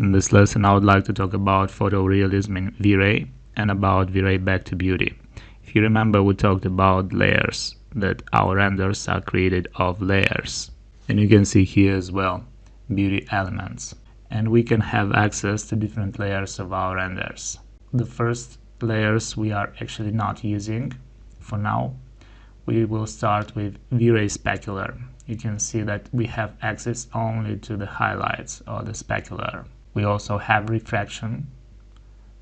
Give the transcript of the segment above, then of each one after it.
In this lesson, I would like to talk about photorealism in Vray and about Vray back to beauty. If you remember, we talked about layers, that our renders are created of layers. And you can see here as well, beauty elements. And we can have access to different layers of our renders. The first layers we are actually not using for now. We will start with Vray specular. You can see that we have access only to the highlights or the specular. We also have refraction,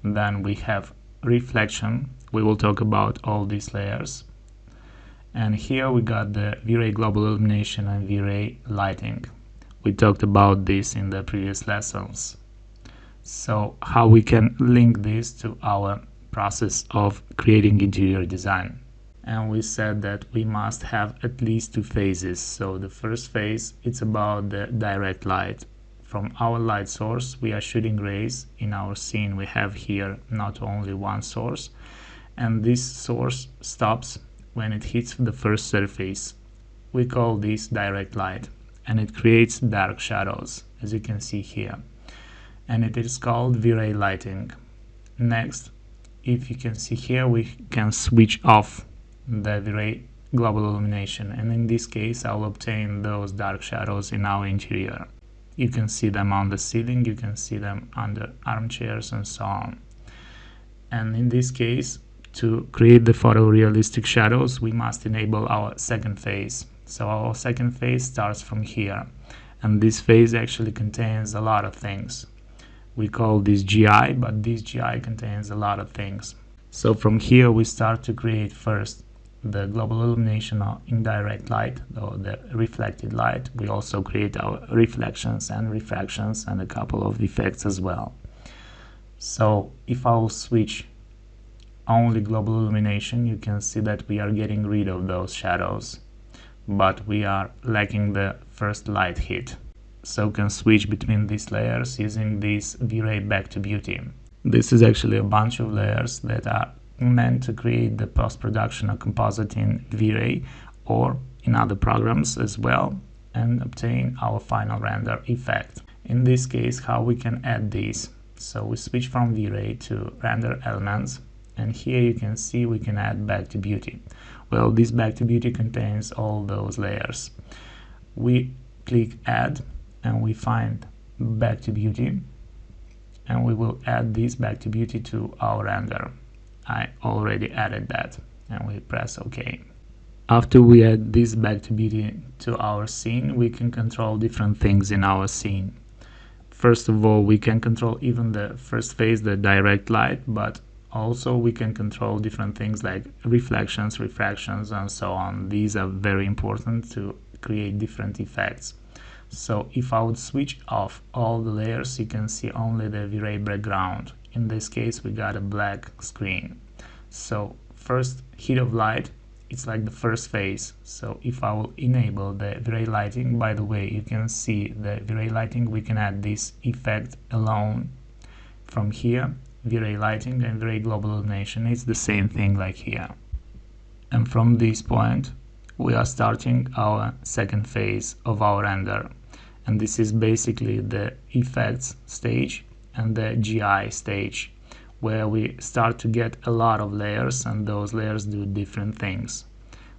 then we have reflection. We will talk about all these layers. And here we got the Vray global illumination and Vray lighting. We talked about this in the previous lessons. So how we can link this to our process of creating interior design. And we said that we must have at least two phases. So the first phase, it's about the direct light. From our light source, we are shooting rays. In our scene, we have here not only one source, and this source stops when it hits the first surface. We call this direct light, and it creates dark shadows, as you can see here. And it is called Vray lighting. Next, if you can see here, we can switch off the Vray global illumination, and in this case, I'll obtain those dark shadows in our interior. You can see them on the ceiling, you can see them under armchairs and so on. And in this case, to create the photorealistic shadows, we must enable our second phase. So our second phase starts from here. And this phase actually contains a lot of things. We call this GI, but this GI contains a lot of things. So from here we start to create first the global illumination or indirect light, or the reflected light. We also create our reflections and refractions and a couple of effects as well. So if I will switch only global illumination, you can see that we are getting rid of those shadows, but we are lacking the first light hit. So we can switch between these layers using this Vray back to beauty. This is actually a bunch of layers that are meant to create the post-production or compositing Vray or in other programs as well, and obtain our final render effect. In this case, how we can add these. So we switch from Vray to render elements, and here you can see we can add back to beauty. Well, this back to beauty contains all those layers. We click add and we find back to beauty, and we will add this back to beauty to our render. I already added that, and we press OK. After we add this back to beauty to our scene, we can control different things in our scene. First of all, we can control even the first phase, the direct light, but also we can control different things like reflections, refractions, and so on. These are very important to create different effects. So if I would switch off all the layers, you can see only the Vray background. In this case, we got a black screen. So first hit of light, it's like the first phase. So if I will enable the Vray lighting, by the way, you can see the Vray lighting, we can add this effect alone from here. Vray lighting and Vray global illumination, it's the same thing like here. And from this point, we are starting our second phase of our render. And this is basically the effects stage and the GI stage, where we start to get a lot of layers, and those layers do different things.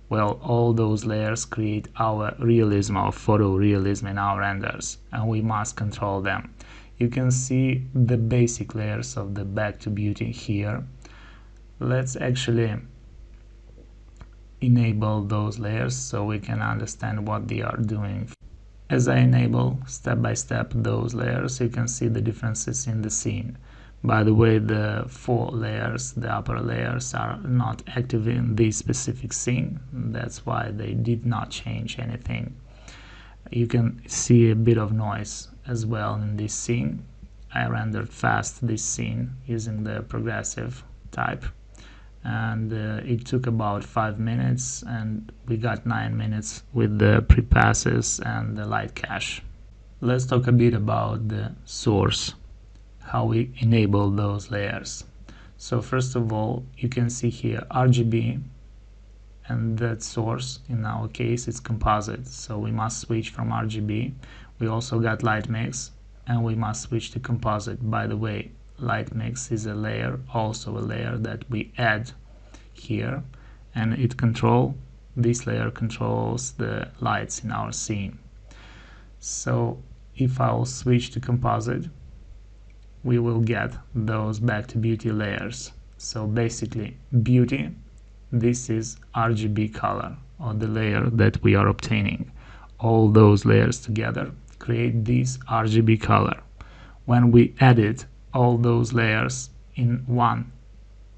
Well, all those layers create our realism or photorealism in our renders, and we must control them. You can see the basic layers of the back to beauty here. Let's actually enable those layers so we can understand what they are doing. As I enable step by step those layers, you can see the differences in the scene. By the way, the four layers, the upper layers, are not active in this specific scene. That's why they did not change anything. You can see a bit of noise as well in this scene. I rendered fast this scene using the progressive type, and it took about 5 minutes, and we got 9 minutes with the pre-passes and the light cache. Let's talk a bit about the source, how we enable those layers. So first of all, you can see here RGB, and that source in our case is composite, so we must switch from RGB. We also got light mix, and we must switch to composite. By the way, light mix is a layer, also a layer that we add here, and this layer controls the lights in our scene. So if I'll switch to composite, we will get those back to beauty layers. So basically, beauty, this is RGB color, or the layer that we are obtaining. All those layers together create this RGB color. When we edit all those layers in one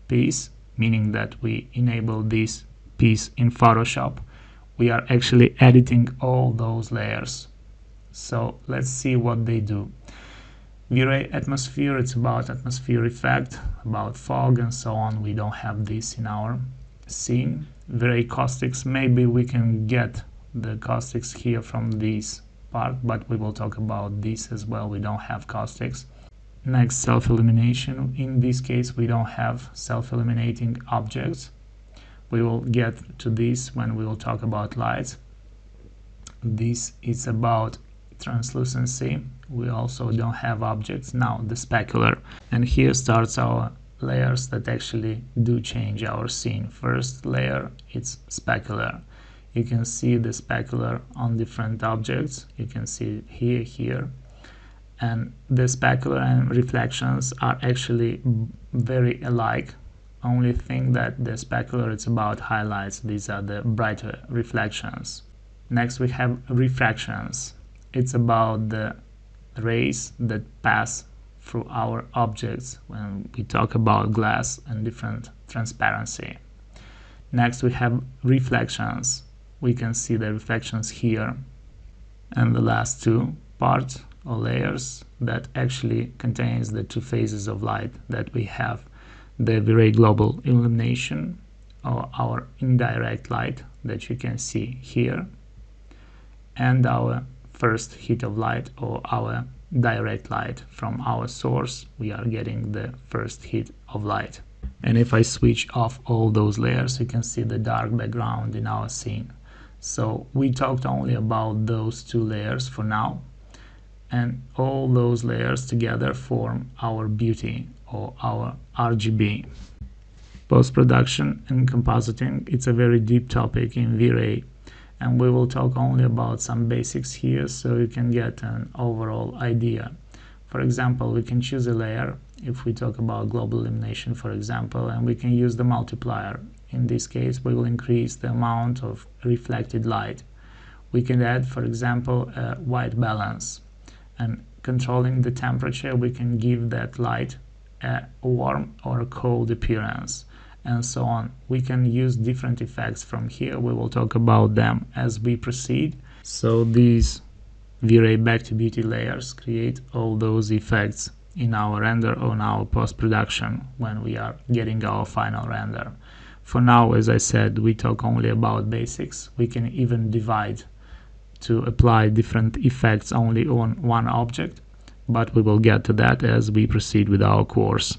piece, meaning that we enable this piece in Photoshop, we are actually editing all those layers. So let's see what they do. Vray atmosphere, it's about atmosphere effect, about fog and so on. We don't have this in our scene. Vray caustics, maybe we can get the caustics here from this part, but we will talk about this as well. We don't have caustics. Next, self-illumination. In this case, we don't have self-illuminating objects. We will get to this when we will talk about lights. This is about translucency. We also don't have objects. Now the specular, and here starts our layers that actually do change our scene. First layer, it's specular. You can see the specular on different objects. You can see it here, and the specular and reflections are actually very alike. Only thing that the specular, it's about highlights. These are the brighter reflections. Next we have refractions. It's about the rays that pass through our objects when we talk about glass and different transparency. Next we have reflections. We can see the reflections here. And the last two parts or layers that actually contains the two phases of light that we have: the Vray global illumination, or our indirect light that you can see here, and our first hit of light, or our direct light from our source. We are getting the first hit of light. And if I switch off all those layers, you can see the dark background in our scene. So we talked only about those two layers for now, and all those layers together form our beauty, or our RGB. Post-production and compositing, it's a very deep topic in Vray, and we will talk only about some basics here so you can get an overall idea. For example, we can choose a layer, if we talk about global illumination for example, and we can use the multiplier. In this case, we will increase the amount of reflected light. We can add, for example, a white balance, and controlling the temperature, we can give that light a warm or a cold appearance, and so on. We can use different effects from here. We will talk about them as we proceed. So these Vray back to beauty layers create all those effects in our render or in our post-production when we are getting our final render. For now, as I said, we talk only about basics. We can even divide to apply different effects only on one object, but we will get to that as we proceed with our course.